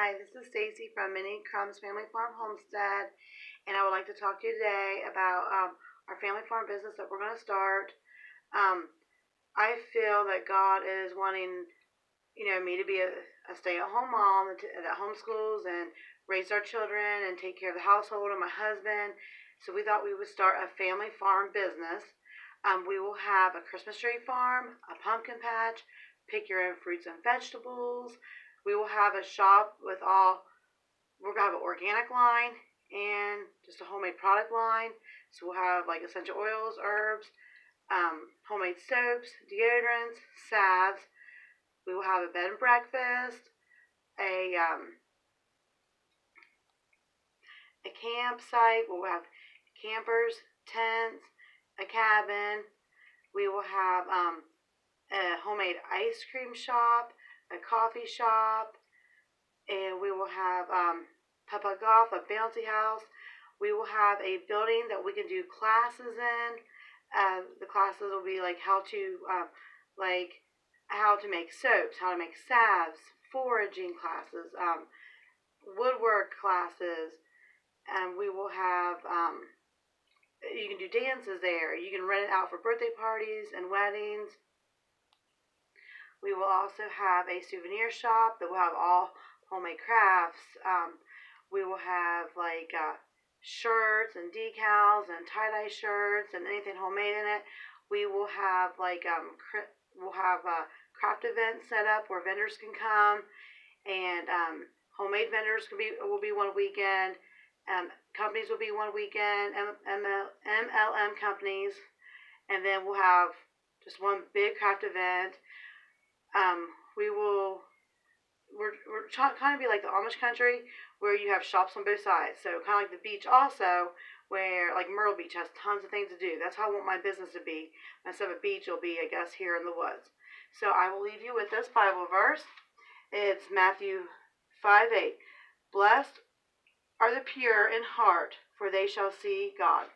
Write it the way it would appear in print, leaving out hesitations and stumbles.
Hi, this is Stacy from Minnie Crumb's Family Farm Homestead, and I would like to talk to you today about our family farm business that we're going to start. Um, I feel that God is wanting, me to be a stay-at-home mom that homeschools and raise our children and take care of the household and my husband. So we thought we would start a family farm business. We will have a Christmas tree farm, a pumpkin patch, pick your own fruits and vegetables. We will have a shop with we're going to have an organic line and just a homemade product line. So we'll have like essential oils, herbs, homemade soaps, deodorants, salves. We will have a bed and breakfast, a campsite. We'll have campers, tents, a cabin. We will have a homemade ice cream shop, a coffee shop, and we will have Papa Golf, a bouncy house. We will have a building that we can do classes in. The classes will be like how to make soaps, how to make salves, foraging classes, woodwork classes, and we will have you can do dances there. You can rent it out for birthday parties and weddings. We will also have a souvenir shop that will have all homemade crafts. We will have shirts and decals and tie-dye shirts and anything homemade in it. We will have craft events set up where vendors can come, and homemade vendors will be one weekend. Companies will be one weekend, MLM companies, and then we'll have just one big craft event. We're trying to kind of be like the Amish country where you have shops on both sides. So kind of like the beach also, where like Myrtle Beach has tons of things to do. That's how I want my business to be. Instead of a beach, it'll be, I guess, here in the woods. So I will leave you with this Bible verse. It's Matthew 5:8. Blessed are the pure in heart, for they shall see God.